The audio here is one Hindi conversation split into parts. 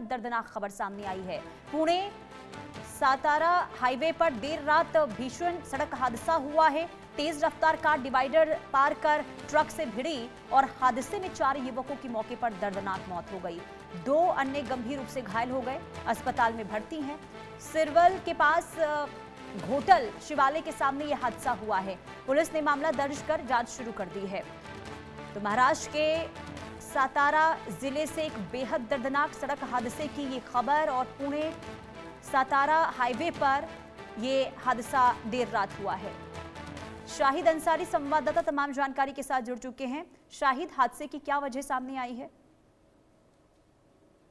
दर्दनाक खबर सामने आई है। पुणे सातारा हाईवे पर देर रात भीषण सड़क हादसा हुआ है। तेज रफ्तार कार डिवाइडर पार कर ट्रक से भिड़ी और हादसे में 4 युवकों की मौके पर दर्दनाक मौत हो गई। 2 अन्य गंभीर रूप से घायल हो गए, अस्पताल में भर्ती हैं। सिरवल के पास घोटल शिवालय के सामने यह हादसा हुआ है। पुलिस ने मामला दर्ज कर जांच शुरू कर दी है। तो महाराष्ट्र के सातारा जिले से एक बेहद दर्दनाक सड़क हादसे की ये खबर और पुणे सातारा हाईवे पर ये हादसा देर रात हुआ है। शाहिद अंसारी संवाददाता तमाम जानकारी के साथ जुड़ चुके हैं। शाहिद, हादसे की क्या वजह सामने आई है?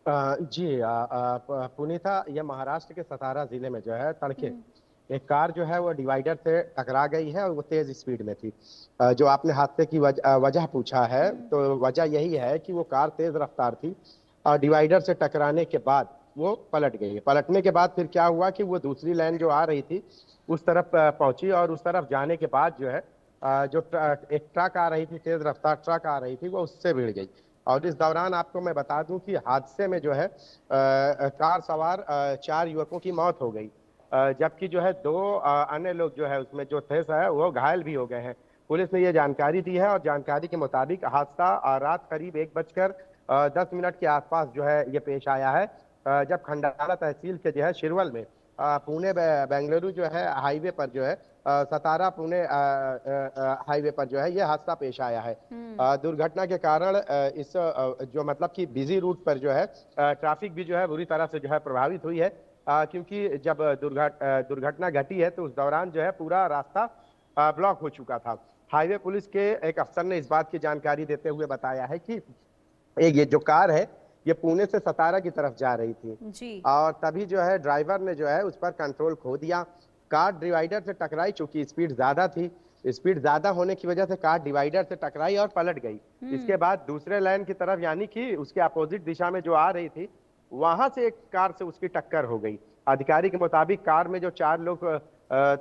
जी पुनीता, यह महाराष्ट्र के सतारा जिले में जो है तड़के एक कार जो है वो डिवाइडर से टकरा गई है और वो तेज स्पीड में थी। जो आपने हादसे की वजह पूछा है, तो वजह यही है कि वो कार तेज रफ्तार थी और डिवाइडर से टकराने के बाद वो पलट गई। पलटने के बाद फिर क्या हुआ कि वो दूसरी लाइन जो आ रही थी उस तरफ पहुंची और उस तरफ जाने के बाद जो है जो एक ट्रक आ रही थी, तेज रफ्तार ट्रक आ रही थी, वो उससे भिड़ गई। और इस दौरान आपको मैं बता दूं कि हादसे में जो है कार सवार 4 युवकों की मौत हो गई, जबकि जो है 2 अन्य लोग जो है उसमें जो थे वो घायल भी हो गए हैं। पुलिस ने ये जानकारी दी है और जानकारी के मुताबिक हादसा रात करीब 1:10 के आसपास जो है ये पेश आया है, जब खंडाला तहसील के जो है शिरवल में पुणे बेंगलुरु जो है हाईवे पर जो है सतारा पुणे हाईवे पर जो है ये हादसा पेश आया है। दुर्घटना के कारण इस जो मतलब कि बिजी रूट पर जो है ट्रैफिक भी जो है बुरी तरह से जो है प्रभावित हुई है, क्योंकि जब दुर्घटना घटी है तो उस दौरान जो है पूरा रास्ता ब्लॉक हो चुका था। हाईवे पुलिस के एक अफसर ने इस बात की जानकारी देते हुए बताया है कि ये जो कार है ये पुणे से सतारा की तरफ जा रही थी जी। और तभी जो है ड्राइवर ने जो है उस पर कंट्रोल खो दिया। कार डिवाइडर से टकराई, चूंकि स्पीड ज्यादा थी, स्पीड ज्यादा होने की वजह से कार डिवाइडर से टकराई और पलट गई। इसके बाद दूसरे लाइन की तरफ यानी कि उसके अपोजिट दिशा में जो आ रही थी वहां से एक कार से उसकी टक्कर हो गई। अधिकारी के मुताबिक कार में जो 4 लोग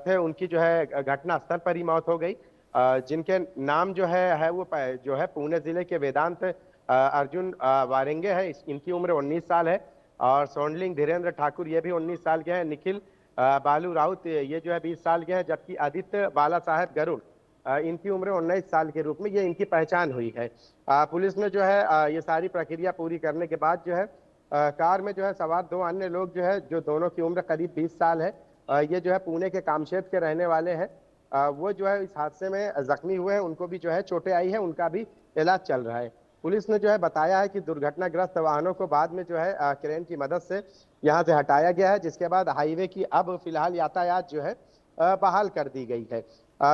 थे उनकी जो है घटना स्थल पर ही मौत हो गई, जिनके नाम जो है वो जो है पुणे जिले के वेदांत अर्जुन वारेंगे है, इनकी उम्र 19 साल है, और सोंडलिंग धीरेन्द्र ठाकुर ये भी 19 साल के हैं। निखिल बालू राउत ये जो है 20 साल के हैं, जबकि आदित्य बाला साहेब गरुड़ इनकी उम्र 19 साल के रूप में ये इनकी पहचान हुई है। पुलिस ने जो है ये सारी प्रक्रिया पूरी करने के बाद जो है कार में जो है सवार 2 अन्य लोग जो है, जो दोनों की उम्र करीब 20 साल है, ये जो है पुणे के कामशेत के रहने वाले हैं, वो जो है इस हादसे में जख्मी हुए हैं। उनको भी जो है चोटें आई है, उनका भी इलाज चल रहा है। पुलिस ने जो है बताया है कि दुर्घटनाग्रस्त वाहनों को बाद में जो है क्रेन की मदद से यहाँ से हटाया गया है, जिसके बाद हाईवे की अब फिलहाल यातायात जो है बहाल कर दी गई है।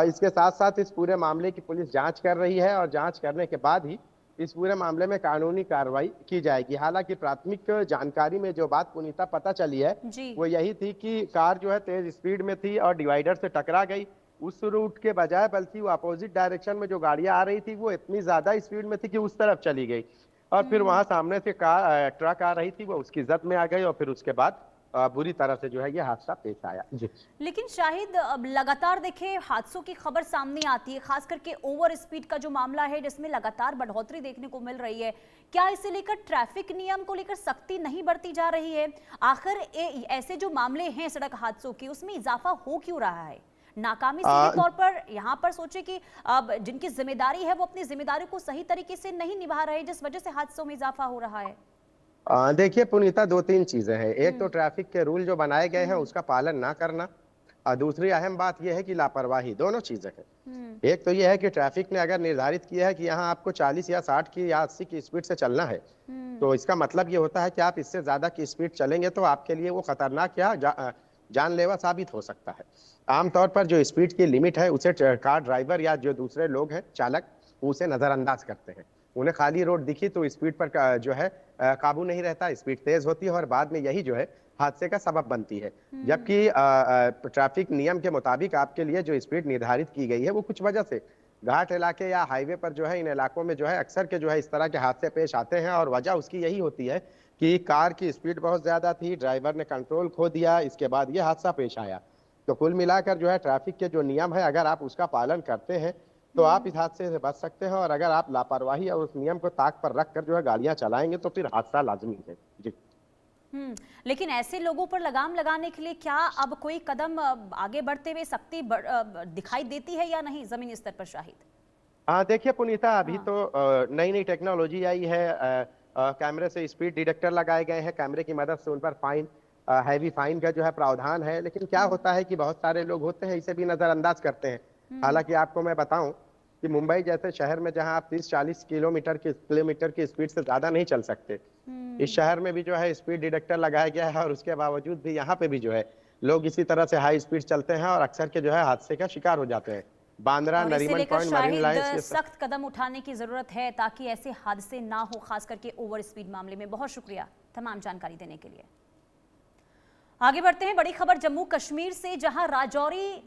इसके साथ साथ इस पूरे मामले की पुलिस जांच कर रही है और जांच करने के बाद ही इस पूरे मामले में कानूनी कार्रवाई की जाएगी। हालांकि प्राथमिक जानकारी में जो बात पुनीता पता चली है वो यही थी कि कार जो है तेज स्पीड में थी और डिवाइडर से टकरा गई। उस रूट के बजाय बल्कि वो अपोजिट डायरेक्शन में जो गाड़ियां आ रही थी वो इतनी ज्यादा स्पीड में थी कि उस तरफ चली गई और फिर वहां सामने से ट्रक आ रही थी, वो उसकी जद में आ गई और फिर उसके बाद बुरी तरह से जो है ये हादसा पेश आया। जी। लेकिन शाहिद, अब लगातार देखें हादसों की खबर सामने आती है, खास करके ओवर स्पीड का जो मामला है जिसमें लगातार बढ़ोतरी देखने को मिल रही है। क्या इसे लेकर ट्रैफिक नियम को लेकर सख्ती नहीं बरती जा रही है? आखिर ऐसे जो मामले हैं सड़क हादसों के, उसमें इजाफा हो क्यों रहा है? नाकामी सीधे तौर पर यहाँ पर सोचे कि अब जिनकी जिम्मेदारी है वो अपनी जिम्मेदारी को सही तरीके से नहीं निभा रहे, जिस वजह से हादसों में इजाफा हो रहा है। देखिए पुनीता, 2-3 चीजें हैं। एक तो ट्रैफिक के रूल जो बनाए गए हैं उसका पालन ना करना, और दूसरी अहम बात यह है कि लापरवाही। दोनों चीजें हैं। एक तो यह है कि ट्रैफिक ने अगर निर्धारित किया है कि यहाँ आपको 40 या 60 की या 80 की स्पीड से चलना है, तो इसका मतलब ये होता है कि आप इससे ज्यादा की स्पीड चलेंगे तो आपके लिए वो खतरनाक या जानलेवा साबित हो सकता है। आमतौर पर जो स्पीड की लिमिट है उसे कार ड्राइवर या जो दूसरे लोग हैं चालक उसे नजरअंदाज करते हैं। उन्हें खाली रोड दिखी तो स्पीड पर जो है काबू नहीं रहता, स्पीड तेज होती है और बाद में यही जो है हादसे का सबब बनती है। जबकि ट्रैफिक नियम के मुताबिक आपके लिए जो स्पीड निर्धारित की गई है वो कुछ वजह से घाट इलाके या हाईवे पर जो है इन इलाकों में जो है अक्सर के जो है इस तरह के हादसे पेश आते हैं, और वजह उसकी यही होती है कि कार की स्पीड बहुत ज्यादा थी, ड्राइवर ने कंट्रोल खो दिया, इसके बाद ये हादसा पेश आया। तो कुल मिलाकर जो है ट्रैफिक के जो नियम है अगर आप उसका पालन करते हैं तो आप इस हादसे से बच सकते हैं, और अगर आप लापरवाही और उस नियम को ताक पर रख कर जो है गाड़ियां चलाएंगे तो फिर हादसा लाजमी है। जी। लेकिन ऐसे लोगों पर लगाम लगाने के लिए क्या अब कोई कदम आगे बढ़ते हुए सख्ती दिखाई देती है या नहीं जमीनी स्तर पर, शाहिद? देखिए पुनीता, अभी हाँ। तो नई नई टेक्नोलॉजी आई है। कैमरे से स्पीड डिटेक्टर लगाए गए हैं, कैमरे की मदद से उन पर फाइन, हैवी फाइन का जो है प्रावधान है। लेकिन क्या होता है कि बहुत सारे लोग होते हैं, इसे भी नजरअंदाज करते हैं। हालांकि आपको मैं बताऊं कि मुंबई जैसे शहर में जहां आप 30-40 किलोमीटर की स्पीड से ज्यादा नहीं चल सकते, इस शहर में भी जो है स्पीड डिटेक्टर लगाया गया है, और उसके बावजूद भी यहाँ पे भी जो है लोग इसी तरह से हाई स्पीड चलते हैं और अक्सर के जो है हादसे का शिकार हो जाते हैं। बांद्रा, और इसे नरीमन लेकर पॉइंट, मरीन लाइंस, शाहिद ये सब। सख्त कदम उठाने की जरूरत है ताकि ऐसे हादसे ना हो, खास करके ओवर स्पीड मामले में। बहुत शुक्रिया तमाम जानकारी देने के लिए। आगे बढ़ते हैं, बड़ी खबर जम्मू कश्मीर से, जहां राजौरी